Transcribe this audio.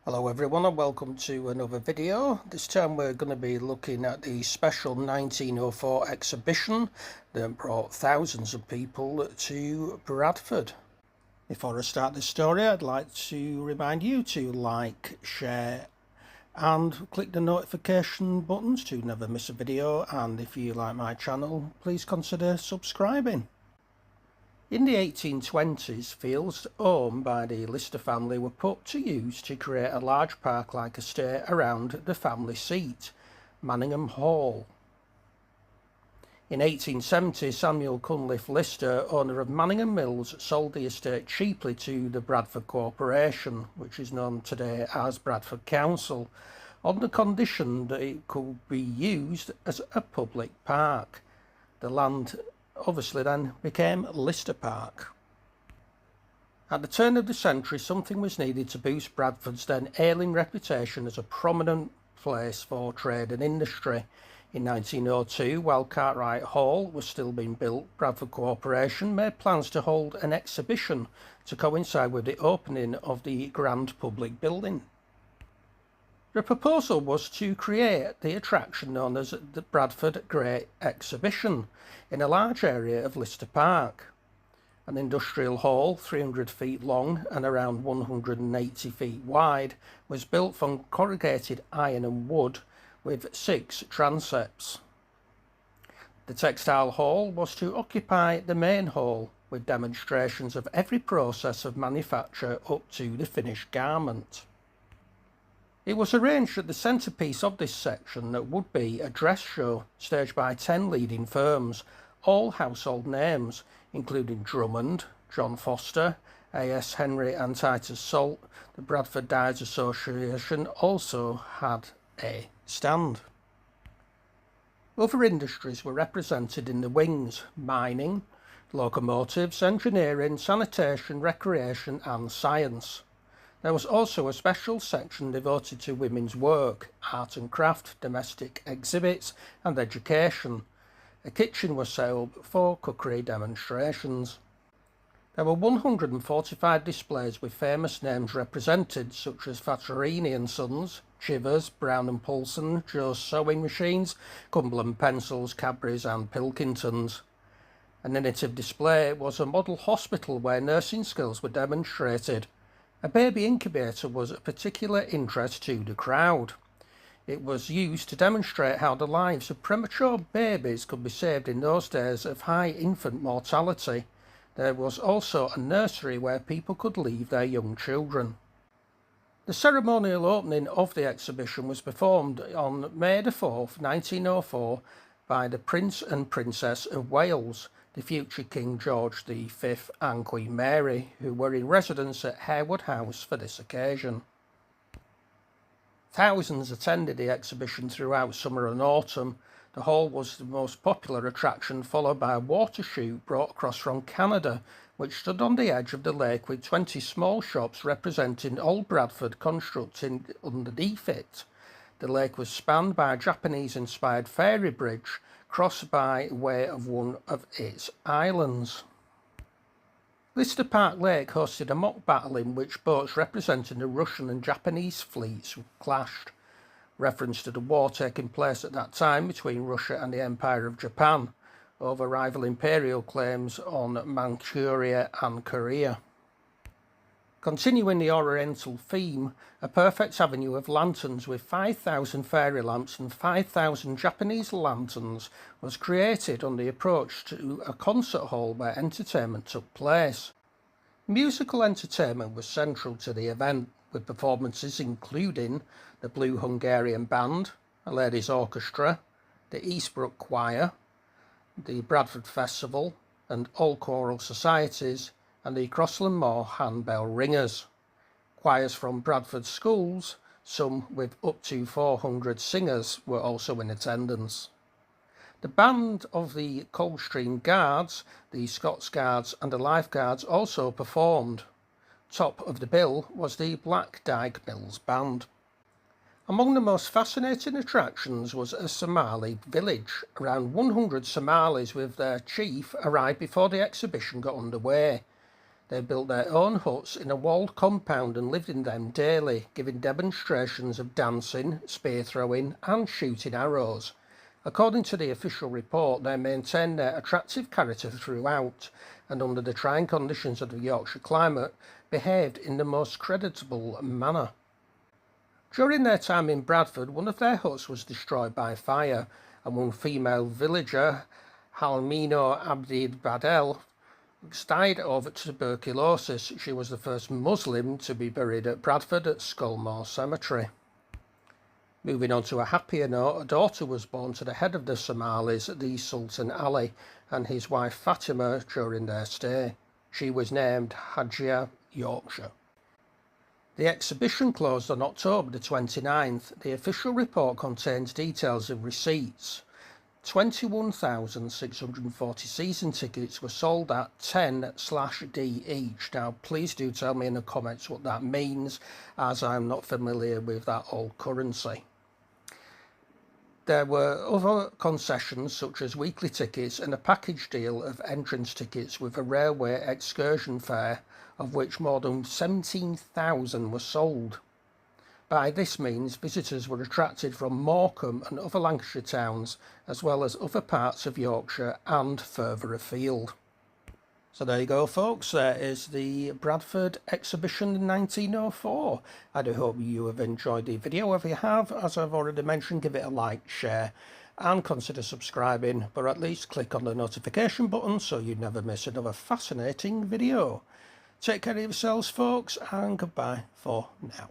Hello everyone and welcome to another video. This time we're going to be looking at the special 1904 exhibition that brought thousands of people to Bradford. Before I start this story, I'd like to remind you to like, share and click the notification buttons to never miss a video, and if you like my channel please consider subscribing. In the 1820s, fields owned by the Lister family were put to use to create a large park-like estate around the family seat, Manningham Hall. In 1870, Samuel Cunliffe Lister, owner of Manningham Mills, sold the estate cheaply to the Bradford Corporation, which is known today as Bradford Council, on the condition that it could be used as a public park. The land obviously then became Lister Park. At the turn of the century, something was needed to boost Bradford's then ailing reputation as a prominent place for trade and industry. In 1902, while Cartwright Hall was still being built, Bradford Corporation made plans to hold an exhibition to coincide with the opening of the grand public building. The proposal was to create the attraction known as the Bradford Great Exhibition in a large area of Lister Park. An industrial hall, 300 feet long and around 180 feet wide, was built from corrugated iron and wood with 6 transepts. The textile hall was to occupy the main hall, with demonstrations of every process of manufacture up to the finished garment. It was arranged that the centrepiece of this section would be a dress show staged by 10 leading firms, all household names, including Drummond, John Foster, A.S. Henry and Titus Salt. The Bradford Dyes Association also had a stand. Other industries were represented in the wings: mining, locomotives, engineering, sanitation, recreation and science. There was also a special section devoted to women's work, art and craft, domestic exhibits and education. A kitchen was set up for cookery demonstrations. There were 145 displays with famous names represented, such as Fattorini and Sons, Chivers, Brown and Poulsen, Joe's Sewing Machines, Cumberland Pencils, Cadbury's and Pilkingtons. An innovative display was a model hospital where nursing skills were demonstrated. A baby incubator was of particular interest to the crowd. It was used to demonstrate how the lives of premature babies could be saved in those days of high infant mortality. There was also a nursery where people could leave their young children. The ceremonial opening of the exhibition was performed on May 4th, 1904 by the Prince and Princess of Wales, the future King George V and Queen Mary, who were in residence at Harewood House for this occasion. Thousands attended the exhibition throughout summer and autumn. The hall was the most popular attraction, followed by a water chute brought across from Canada, which stood on the edge of the lake with 20 small shops representing Old Bradford constructed underneath it. The lake was spanned by a Japanese-inspired ferry bridge, crossed by way of one of its islands. Lister Park Lake hosted a mock battle in which boats representing the Russian and Japanese fleets clashed. Reference to the war taking place at that time between Russia and the Empire of Japan over rival imperial claims on Manchuria and Korea. Continuing the Oriental theme, a perfect avenue of lanterns with 5,000 fairy lamps and 5,000 Japanese lanterns was created on the approach to a concert hall where entertainment took place. Musical entertainment was central to the event, with performances including the Blue Hungarian Band, a ladies' orchestra, the Eastbrook Choir, the Bradford Festival and all choral societies, and the Crossland Moor Handbell Ringers. Choirs from Bradford schools, some with up to 400 singers, were also in attendance. The band of the Coldstream Guards, the Scots Guards and the Life Guards also performed. Top of the bill was the Black Dyke Mills Band. Among the most fascinating attractions was a Somali village. Around 100 Somalis with their chief arrived before the exhibition got underway. They built their own huts in a walled compound and lived in them daily, giving demonstrations of dancing, spear throwing and shooting arrows. According to the official report, they maintained their attractive character throughout, and under the trying conditions of the Yorkshire climate, behaved in the most creditable manner. During their time in Bradford, one of their huts was destroyed by fire, and one female villager, Halmino Abdi Badel, died of tuberculosis. She was the first Muslim to be buried at Bradford at Sculmore Cemetery. Moving on to a happier note, a daughter was born to the head of the Somalis, the Sultan Ali, and his wife Fatima during their stay. She was named Hajia Yorkshire. The exhibition closed on October the 29th. The official report contains details of receipts. 21,640 season tickets were sold at 10/D each. Now please do tell me in the comments what that means, as I'm not familiar with that old currency. There were other concessions such as weekly tickets and a package deal of entrance tickets with a railway excursion fare, of which more than 17,000 were sold. By this means, visitors were attracted from Morecambe and other Lancashire towns, as well as other parts of Yorkshire and further afield. So there you go, folks. There is the Bradford Exhibition in 1904. I do hope you have enjoyed the video. If you have, as I've already mentioned, give it a like, share, and consider subscribing, but at least click on the notification button so you never miss another fascinating video. Take care of yourselves, folks, and goodbye for now.